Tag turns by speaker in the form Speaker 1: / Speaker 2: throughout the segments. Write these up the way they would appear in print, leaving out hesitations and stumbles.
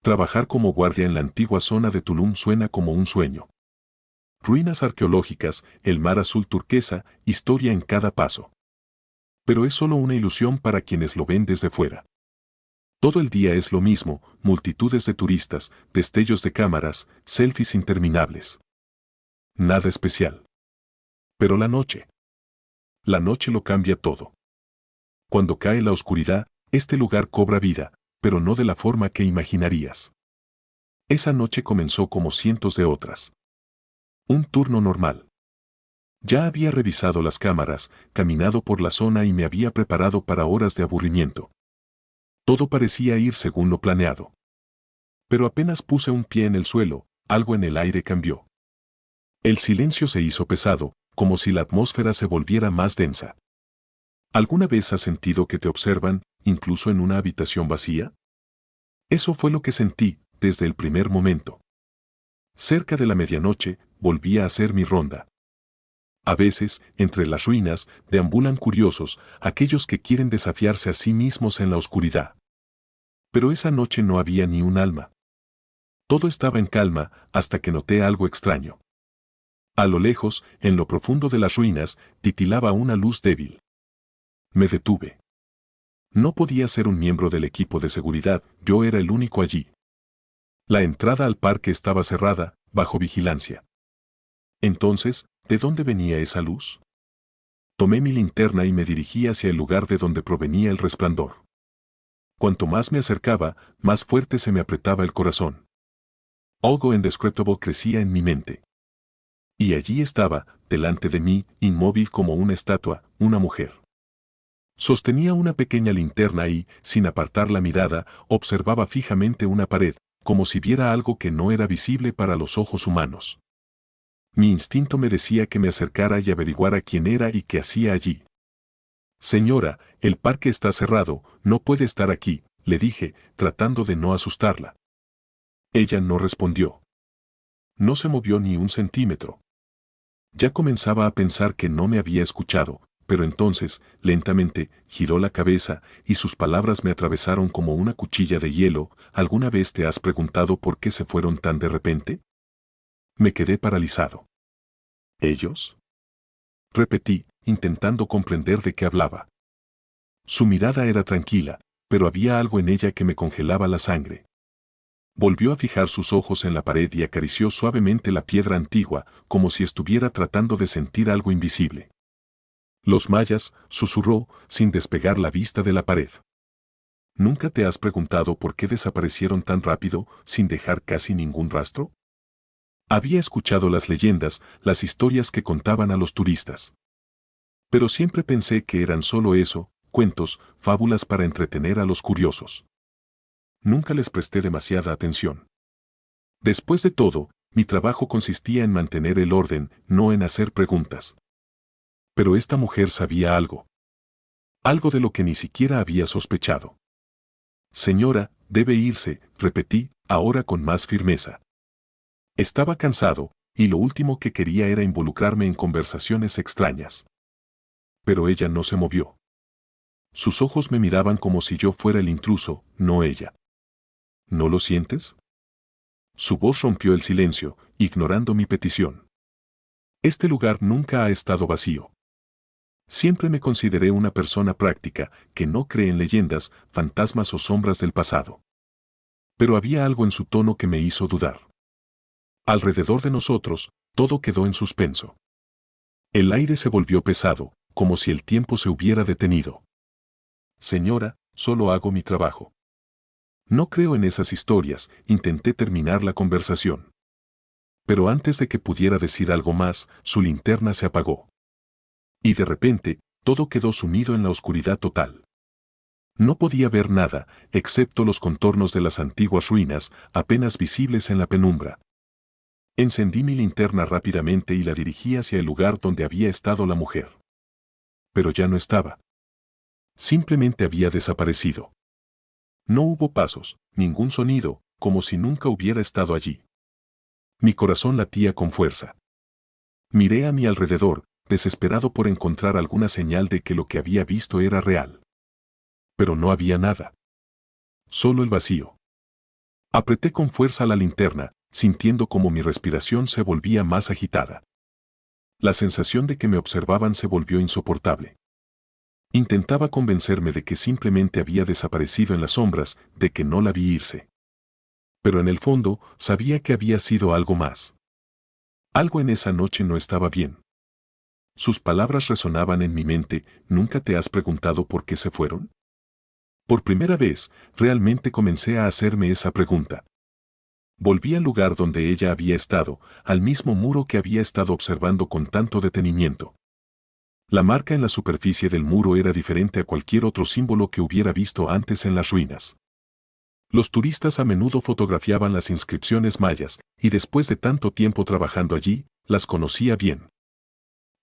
Speaker 1: Trabajar como guardia en la antigua zona de Tulum suena como un sueño. Ruinas arqueológicas, el mar azul turquesa, historia en cada paso. Pero es solo una ilusión para quienes lo ven desde fuera. Todo el día es lo mismo, multitudes de turistas, destellos de cámaras, selfies interminables. Nada especial. Pero la noche. La noche lo cambia todo. Cuando cae la oscuridad, este lugar cobra vida, pero no de la forma que imaginarías. Esa noche comenzó como cientos de otras. Un turno normal. Ya había revisado las cámaras, caminado por la zona y me había preparado para horas de aburrimiento. Todo parecía ir según lo planeado. Pero apenas puse un pie en el suelo, algo en el aire cambió. El silencio se hizo pesado, como si la atmósfera se volviera más densa. ¿Alguna vez has sentido que te observan, incluso en una habitación vacía? Eso fue lo que sentí, desde el primer momento. Cerca de la medianoche, volví a hacer mi ronda. A veces, entre las ruinas, deambulan curiosos, aquellos que quieren desafiarse a sí mismos en la oscuridad. Pero esa noche no había ni un alma. Todo estaba en calma, hasta que noté algo extraño. A lo lejos, en lo profundo de las ruinas, titilaba una luz débil. Me detuve. No podía ser un miembro del equipo de seguridad, yo era el único allí. La entrada al parque estaba cerrada, bajo vigilancia. Entonces, ¿de dónde venía esa luz? Tomé mi linterna y me dirigí hacia el lugar de donde provenía el resplandor. Cuanto más me acercaba, más fuerte se me apretaba el corazón. Algo indescriptible crecía en mi mente. Y allí estaba, delante de mí, inmóvil como una estatua, una mujer. Sostenía una pequeña linterna y, sin apartar la mirada, observaba fijamente una pared, como si viera algo que no era visible para los ojos humanos. Mi instinto me decía que me acercara y averiguara quién era y qué hacía allí. Señora, el parque está cerrado, no puede estar aquí, le dije, tratando de no asustarla. Ella no respondió. No se movió ni un centímetro. Ya comenzaba a pensar que no me había escuchado, pero entonces, lentamente, giró la cabeza y sus palabras me atravesaron como una cuchilla de hielo. ¿Alguna vez te has preguntado por qué se fueron tan de repente? Me quedé paralizado. ¿Ellos? Repetí, intentando comprender de qué hablaba. Su mirada era tranquila, pero había algo en ella que me congelaba la sangre. Volvió a fijar sus ojos en la pared y acarició suavemente la piedra antigua, como si estuviera tratando de sentir algo invisible. Los mayas, susurró, sin despegar la vista de la pared. ¿Nunca te has preguntado por qué desaparecieron tan rápido, sin dejar casi ningún rastro? Había escuchado las leyendas, las historias que contaban a los turistas. Pero siempre pensé que eran solo eso, cuentos, fábulas para entretener a los curiosos. Nunca les presté demasiada atención. Después de todo, mi trabajo consistía en mantener el orden, no en hacer preguntas. Pero esta mujer sabía algo. Algo de lo que ni siquiera había sospechado. Señora, debe irse, repetí, ahora con más firmeza. Estaba cansado, y lo último que quería era involucrarme en conversaciones extrañas. Pero ella no se movió. Sus ojos me miraban como si yo fuera el intruso, no ella. ¿No lo sientes? Su voz rompió el silencio, ignorando mi petición. Este lugar nunca ha estado vacío. Siempre me consideré una persona práctica, que no cree en leyendas, fantasmas o sombras del pasado. Pero había algo en su tono que me hizo dudar. Alrededor de nosotros, todo quedó en suspenso. El aire se volvió pesado, como si el tiempo se hubiera detenido. Señora, solo hago mi trabajo. No creo en esas historias, intenté terminar la conversación. Pero antes de que pudiera decir algo más, su linterna se apagó. Y de repente, todo quedó sumido en la oscuridad total. No podía ver nada, excepto los contornos de las antiguas ruinas, apenas visibles en la penumbra. Encendí mi linterna rápidamente y la dirigí hacia el lugar donde había estado la mujer. Pero ya no estaba. Simplemente había desaparecido. No hubo pasos, ningún sonido, como si nunca hubiera estado allí. Mi corazón latía con fuerza. Miré a mi alrededor, desesperado por encontrar alguna señal de que lo que había visto era real. Pero no había nada. Solo el vacío. Apreté con fuerza la linterna, sintiendo como mi respiración se volvía más agitada. La sensación de que me observaban se volvió insoportable. Intentaba convencerme de que simplemente había desaparecido en las sombras, de que no la vi irse. Pero en el fondo, sabía que había sido algo más. Algo en esa noche no estaba bien. Sus palabras resonaban en mi mente. ¿Nunca te has preguntado por qué se fueron? Por primera vez, realmente comencé a hacerme esa pregunta. Volví al lugar donde ella había estado, al mismo muro que había estado observando con tanto detenimiento. La marca en la superficie del muro era diferente a cualquier otro símbolo que hubiera visto antes en las ruinas. Los turistas a menudo fotografiaban las inscripciones mayas, y después de tanto tiempo trabajando allí, las conocía bien.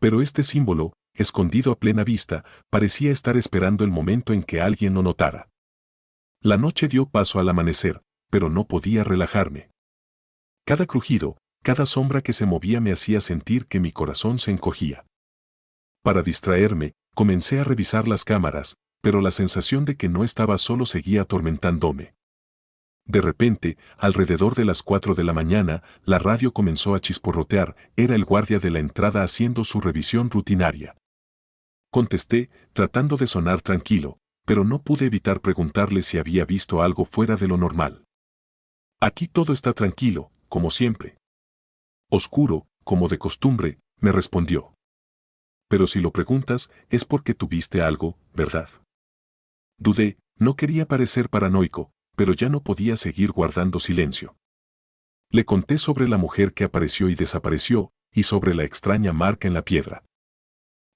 Speaker 1: Pero este símbolo, escondido a plena vista, parecía estar esperando el momento en que alguien lo notara. La noche dio paso al amanecer, pero no podía relajarme. Cada crujido, cada sombra que se movía me hacía sentir que mi corazón se encogía. Para distraerme, comencé a revisar las cámaras, pero la sensación de que no estaba solo seguía atormentándome. De repente, alrededor de las 4 de la mañana, la radio comenzó a chisporrotear. Era el guardia de la entrada haciendo su revisión rutinaria. Contesté, tratando de sonar tranquilo, pero no pude evitar preguntarle si había visto algo fuera de lo normal. Aquí todo está tranquilo, como siempre. Oscuro, como de costumbre, me respondió. Pero si lo preguntas, es porque tuviste algo, ¿verdad? Dudé, no quería parecer paranoico, pero ya no podía seguir guardando silencio. Le conté sobre la mujer que apareció y desapareció, y sobre la extraña marca en la piedra.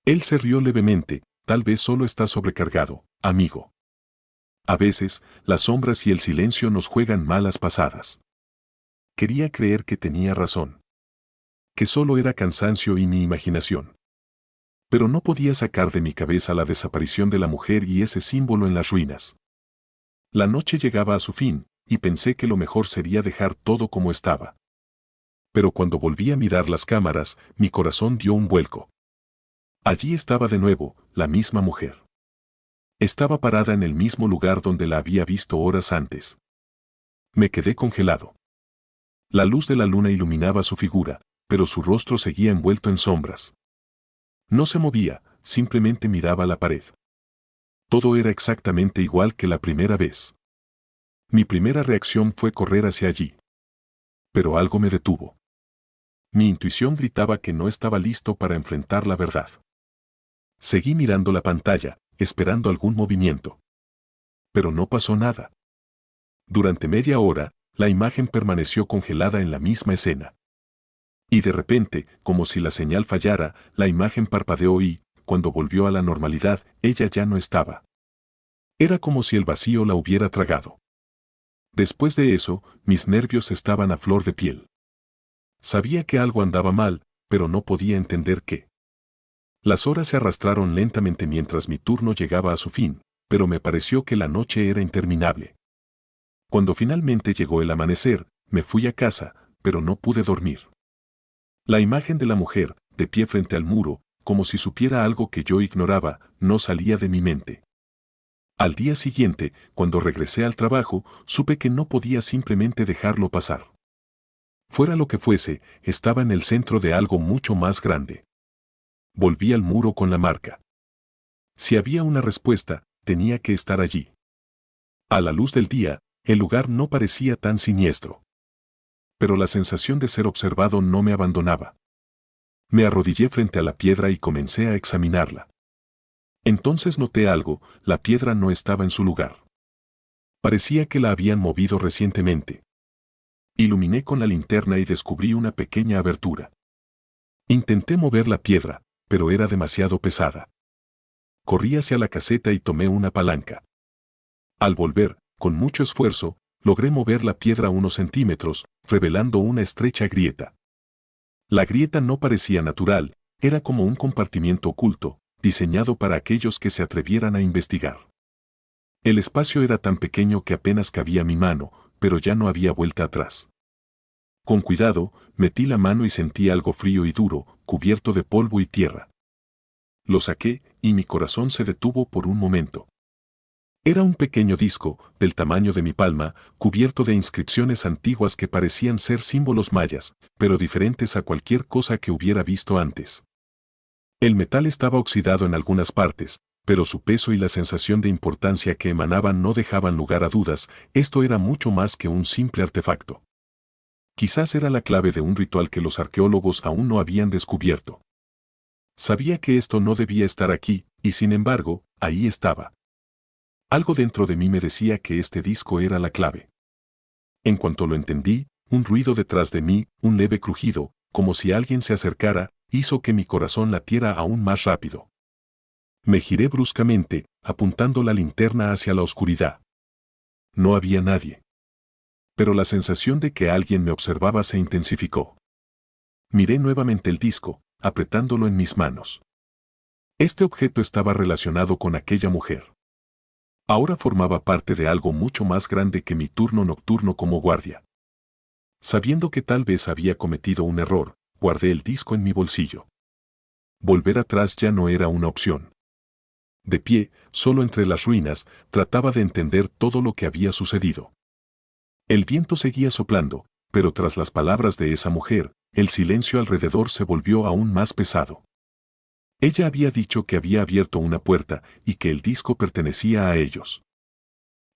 Speaker 1: Él se rió levemente. Tal vez solo está sobrecargado, amigo. A veces, las sombras y el silencio nos juegan malas pasadas. Quería creer que tenía razón. Que solo era cansancio y mi imaginación. Pero no podía sacar de mi cabeza la desaparición de la mujer y ese símbolo en las ruinas. La noche llegaba a su fin, y pensé que lo mejor sería dejar todo como estaba. Pero cuando volví a mirar las cámaras, mi corazón dio un vuelco. Allí estaba de nuevo, la misma mujer. Estaba parada en el mismo lugar donde la había visto horas antes. Me quedé congelado. La luz de la luna iluminaba su figura, pero su rostro seguía envuelto en sombras. No se movía, simplemente miraba la pared. Todo era exactamente igual que la primera vez. Mi primera reacción fue correr hacia allí. Pero algo me detuvo. Mi intuición gritaba que no estaba listo para enfrentar la verdad. Seguí mirando la pantalla, esperando algún movimiento. Pero no pasó nada. Durante media hora, la imagen permaneció congelada en la misma escena. Y de repente, como si la señal fallara, la imagen parpadeó y, cuando volvió a la normalidad, ella ya no estaba. Era como si el vacío la hubiera tragado. Después de eso, mis nervios estaban a flor de piel. Sabía que algo andaba mal, pero no podía entender qué. Las horas se arrastraron lentamente mientras mi turno llegaba a su fin, pero me pareció que la noche era interminable. Cuando finalmente llegó el amanecer, me fui a casa, pero no pude dormir. La imagen de la mujer, de pie frente al muro, como si supiera algo que yo ignoraba, no salía de mi mente. Al día siguiente, cuando regresé al trabajo, supe que no podía simplemente dejarlo pasar. Fuera lo que fuese, estaba en el centro de algo mucho más grande. Volví al muro con la marca. Si había una respuesta, tenía que estar allí. A la luz del día, el lugar no parecía tan siniestro. Pero la sensación de ser observado no me abandonaba. Me arrodillé frente a la piedra y comencé a examinarla. Entonces noté algo, la piedra no estaba en su lugar. Parecía que la habían movido recientemente. Iluminé con la linterna y descubrí una pequeña abertura. Intenté mover la piedra, pero era demasiado pesada. Corrí hacia la caseta y tomé una palanca. Al volver, con mucho esfuerzo, logré mover la piedra unos centímetros, revelando una estrecha grieta. La grieta no parecía natural, era como un compartimiento oculto, diseñado para aquellos que se atrevieran a investigar. El espacio era tan pequeño que apenas cabía mi mano, pero ya no había vuelta atrás. Con cuidado, metí la mano y sentí algo frío y duro, cubierto de polvo y tierra. Lo saqué, y mi corazón se detuvo por un momento. Era un pequeño disco, del tamaño de mi palma, cubierto de inscripciones antiguas que parecían ser símbolos mayas, pero diferentes a cualquier cosa que hubiera visto antes. El metal estaba oxidado en algunas partes, pero su peso y la sensación de importancia que emanaban no dejaban lugar a dudas. Esto era mucho más que un simple artefacto. Quizás era la clave de un ritual que los arqueólogos aún no habían descubierto. Sabía que esto no debía estar aquí, y sin embargo, ahí estaba. Algo dentro de mí me decía que este disco era la clave. En cuanto lo entendí, un ruido detrás de mí, un leve crujido, como si alguien se acercara, hizo que mi corazón latiera aún más rápido. Me giré bruscamente, apuntando la linterna hacia la oscuridad. No había nadie. Pero la sensación de que alguien me observaba se intensificó. Miré nuevamente el disco, apretándolo en mis manos. Este objeto estaba relacionado con aquella mujer. Ahora formaba parte de algo mucho más grande que mi turno nocturno como guardia. Sabiendo que tal vez había cometido un error, guardé el disco en mi bolsillo. Volver atrás ya no era una opción. De pie, solo entre las ruinas, trataba de entender todo lo que había sucedido. El viento seguía soplando, pero tras las palabras de esa mujer, el silencio alrededor se volvió aún más pesado. Ella había dicho que había abierto una puerta y que el disco pertenecía a ellos.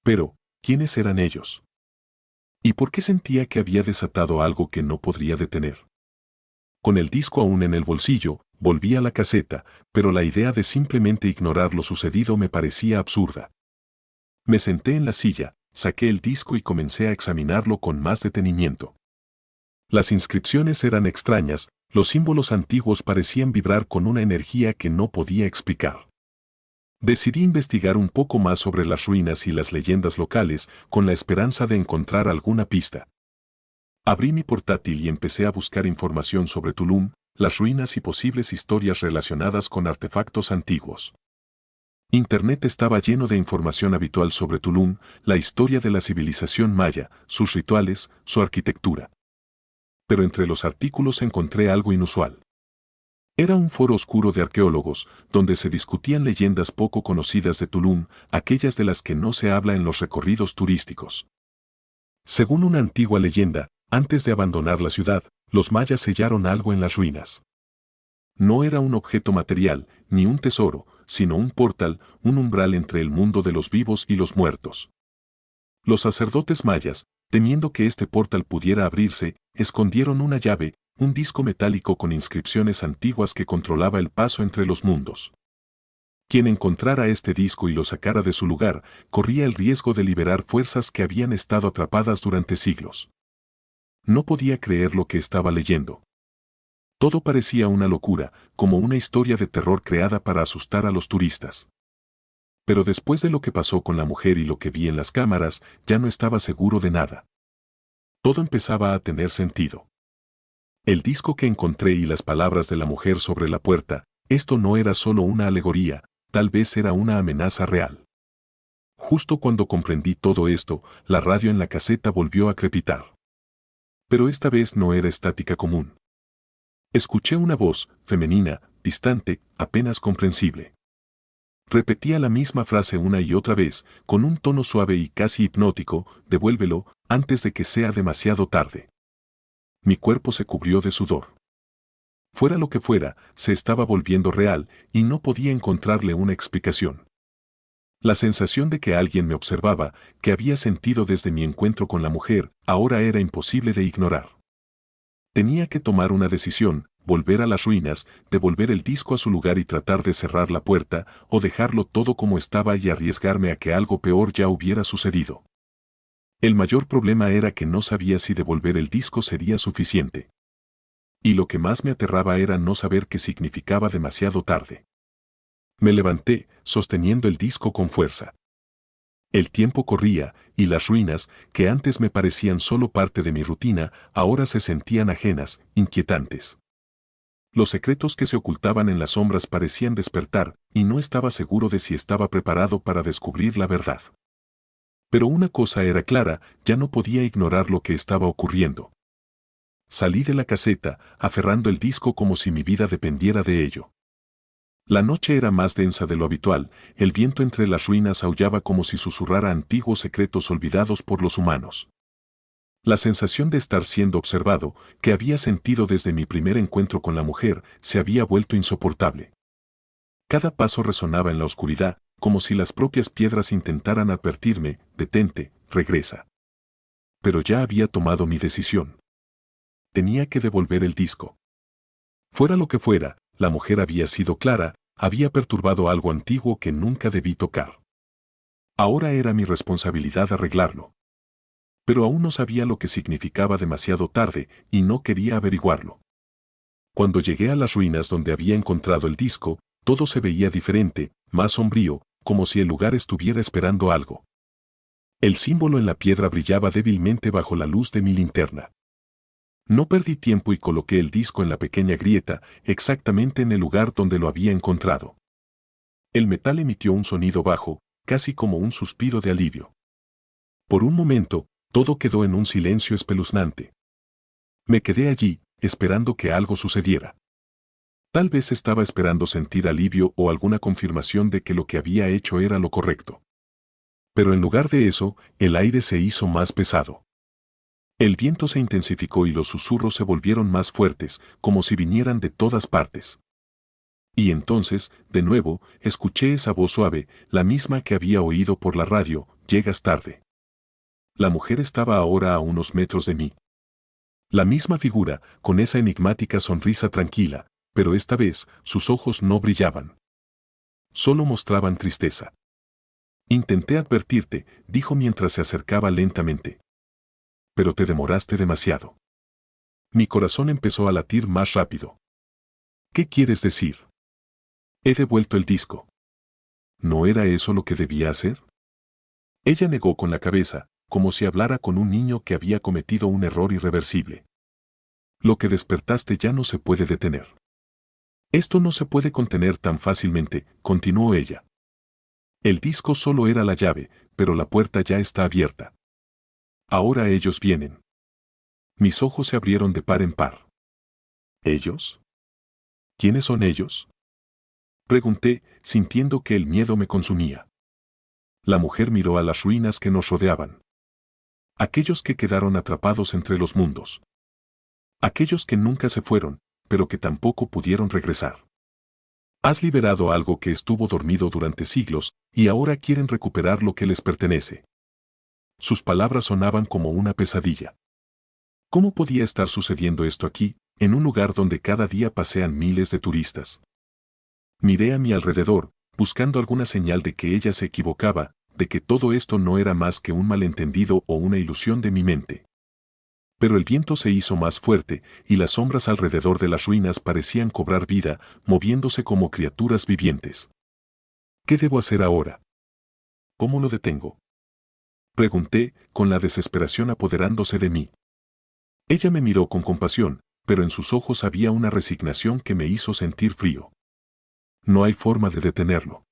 Speaker 1: Pero, ¿quiénes eran ellos? ¿Y por qué sentía que había desatado algo que no podría detener? Con el disco aún en el bolsillo, volví a la caseta, pero la idea de simplemente ignorar lo sucedido me parecía absurda. Me senté en la silla, saqué el disco y comencé a examinarlo con más detenimiento. Las inscripciones eran extrañas, los símbolos antiguos parecían vibrar con una energía que no podía explicar. Decidí investigar un poco más sobre las ruinas y las leyendas locales, con la esperanza de encontrar alguna pista. Abrí mi portátil y empecé a buscar información sobre Tulum, las ruinas y posibles historias relacionadas con artefactos antiguos. Internet estaba lleno de información habitual sobre Tulum, la historia de la civilización maya, sus rituales, su arquitectura. Pero entre los artículos encontré algo inusual. Era un foro oscuro de arqueólogos, donde se discutían leyendas poco conocidas de Tulum, aquellas de las que no se habla en los recorridos turísticos. Según una antigua leyenda, antes de abandonar la ciudad, los mayas sellaron algo en las ruinas. No era un objeto material, ni un tesoro, sino un portal, un umbral entre el mundo de los vivos y los muertos. Los sacerdotes mayas, temiendo que este portal pudiera abrirse, escondieron una llave, un disco metálico con inscripciones antiguas que controlaba el paso entre los mundos. Quien encontrara este disco y lo sacara de su lugar, corría el riesgo de liberar fuerzas que habían estado atrapadas durante siglos. No podía creer lo que estaba leyendo. Todo parecía una locura, como una historia de terror creada para asustar a los turistas. Pero después de lo que pasó con la mujer y lo que vi en las cámaras, ya no estaba seguro de nada. Todo empezaba a tener sentido. El disco que encontré y las palabras de la mujer sobre la puerta, esto no era solo una alegoría, tal vez era una amenaza real. Justo cuando comprendí todo esto, la radio en la caseta volvió a crepitar. Pero esta vez no era estática común. Escuché una voz, femenina, distante, apenas comprensible. Repetía la misma frase una y otra vez, con un tono suave y casi hipnótico: devuélvelo, antes de que sea demasiado tarde. Mi cuerpo se cubrió de sudor. Fuera lo que fuera, se estaba volviendo real, y no podía encontrarle una explicación. La sensación de que alguien me observaba, que había sentido desde mi encuentro con la mujer, ahora era imposible de ignorar. Tenía que tomar una decisión: volver a las ruinas, devolver el disco a su lugar y tratar de cerrar la puerta, o dejarlo todo como estaba y arriesgarme a que algo peor ya hubiera sucedido. El mayor problema era que no sabía si devolver el disco sería suficiente. Y lo que más me aterraba era no saber qué significaba demasiado tarde. Me levanté, sosteniendo el disco con fuerza. El tiempo corría, y las ruinas, que antes me parecían solo parte de mi rutina, ahora se sentían ajenas, inquietantes. Los secretos que se ocultaban en las sombras parecían despertar, y no estaba seguro de si estaba preparado para descubrir la verdad. Pero una cosa era clara: ya no podía ignorar lo que estaba ocurriendo. Salí de la caseta, aferrando el disco como si mi vida dependiera de ello. La noche era más densa de lo habitual, el viento entre las ruinas aullaba como si susurrara antiguos secretos olvidados por los humanos. La sensación de estar siendo observado, que había sentido desde mi primer encuentro con la mujer, se había vuelto insoportable. Cada paso resonaba en la oscuridad, como si las propias piedras intentaran advertirme, detente, regresa. Pero ya había tomado mi decisión. Tenía que devolver el disco. Fuera lo que fuera, la mujer había sido clara, había perturbado algo antiguo que nunca debí tocar. Ahora era mi responsabilidad arreglarlo. Pero aún no sabía lo que significaba demasiado tarde y no quería averiguarlo. Cuando llegué a las ruinas donde había encontrado el disco, todo se veía diferente, más sombrío, como si el lugar estuviera esperando algo. El símbolo en la piedra brillaba débilmente bajo la luz de mi linterna. No perdí tiempo y coloqué el disco en la pequeña grieta, exactamente en el lugar donde lo había encontrado. El metal emitió un sonido bajo, casi como un suspiro de alivio. Por un momento, todo quedó en un silencio espeluznante. Me quedé allí, esperando que algo sucediera. Tal vez estaba esperando sentir alivio o alguna confirmación de que lo que había hecho era lo correcto. Pero en lugar de eso, el aire se hizo más pesado. El viento se intensificó y los susurros se volvieron más fuertes, como si vinieran de todas partes. Y entonces, de nuevo, escuché esa voz suave, la misma que había oído por la radio: llegas tarde. La mujer estaba ahora a unos metros de mí. La misma figura, con esa enigmática sonrisa tranquila, pero esta vez sus ojos no brillaban. Solo mostraban tristeza. Intenté advertirte, dijo mientras se acercaba lentamente. Pero te demoraste demasiado. Mi corazón empezó a latir más rápido. ¿Qué quieres decir? He devuelto el disco. ¿No era eso lo que debía hacer? Ella negó con la cabeza, como si hablara con un niño que había cometido un error irreversible. Lo que despertaste ya no se puede detener. Esto no se puede contener tan fácilmente, continuó ella. El disco solo era la llave, pero la puerta ya está abierta. Ahora ellos vienen. Mis ojos se abrieron de par en par. ¿Ellos? ¿Quiénes son ellos? Pregunté, sintiendo que el miedo me consumía. La mujer miró a las ruinas que nos rodeaban. Aquellos que quedaron atrapados entre los mundos. Aquellos que nunca se fueron, pero que tampoco pudieron regresar. Has liberado algo que estuvo dormido durante siglos, y ahora quieren recuperar lo que les pertenece. Sus palabras sonaban como una pesadilla. ¿Cómo podía estar sucediendo esto aquí, en un lugar donde cada día pasean miles de turistas? Miré a mi alrededor, buscando alguna señal de que ella se equivocaba, de que todo esto no era más que un malentendido o una ilusión de mi mente. Pero el viento se hizo más fuerte, y las sombras alrededor de las ruinas parecían cobrar vida, moviéndose como criaturas vivientes. ¿Qué debo hacer ahora? ¿Cómo lo detengo? Pregunté, con la desesperación apoderándose de mí. Ella me miró con compasión, pero en sus ojos había una resignación que me hizo sentir frío. No hay forma de detenerlo.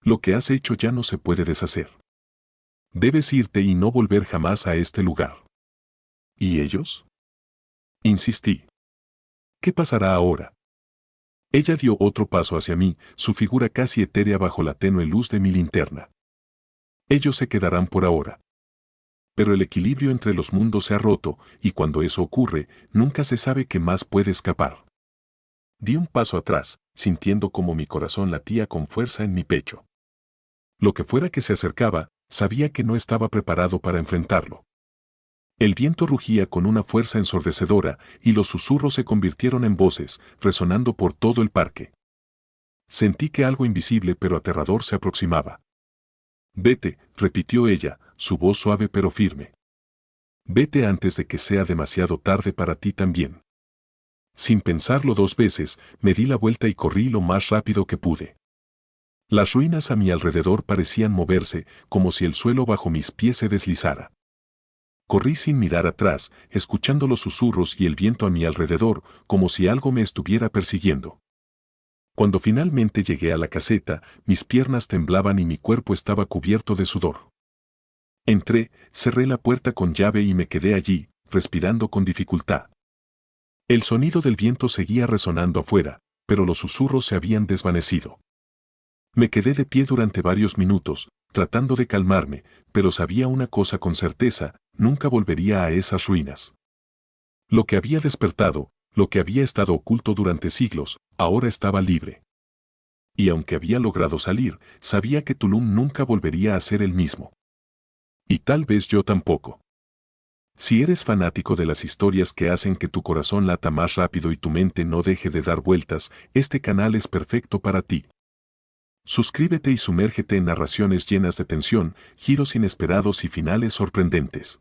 Speaker 1: Lo que has hecho ya no se puede deshacer. Debes irte y no volver jamás a este lugar. ¿Y ellos? Insistí. ¿Qué pasará ahora? Ella dio otro paso hacia mí, su figura casi etérea bajo la tenue luz de mi linterna. Ellos se quedarán por ahora. Pero el equilibrio entre los mundos se ha roto, y cuando eso ocurre, nunca se sabe qué más puede escapar. Di un paso atrás, sintiendo como mi corazón latía con fuerza en mi pecho. Lo que fuera que se acercaba, sabía que no estaba preparado para enfrentarlo. El viento rugía con una fuerza ensordecedora, y los susurros se convirtieron en voces, resonando por todo el parque. Sentí que algo invisible pero aterrador se aproximaba. Vete, repitió ella, su voz suave pero firme. Vete antes de que sea demasiado tarde para ti también. Sin pensarlo dos veces, me di la vuelta y corrí lo más rápido que pude. Las ruinas a mi alrededor parecían moverse, como si el suelo bajo mis pies se deslizara. Corrí sin mirar atrás, escuchando los susurros y el viento a mi alrededor, como si algo me estuviera persiguiendo. Cuando finalmente llegué a la caseta, mis piernas temblaban y mi cuerpo estaba cubierto de sudor. Entré, cerré la puerta con llave y me quedé allí, respirando con dificultad. El sonido del viento seguía resonando afuera, pero los susurros se habían desvanecido. Me quedé de pie durante varios minutos, tratando de calmarme, pero sabía una cosa con certeza, nunca volvería a esas ruinas. Lo que había despertado, lo que había estado oculto durante siglos, ahora estaba libre. Y aunque había logrado salir, sabía que Tulum nunca volvería a ser el mismo. Y tal vez yo tampoco. Si eres fanático de las historias que hacen que tu corazón lata más rápido y tu mente no deje de dar vueltas, este canal es perfecto para ti. Suscríbete y sumérgete en narraciones llenas de tensión, giros inesperados y finales sorprendentes.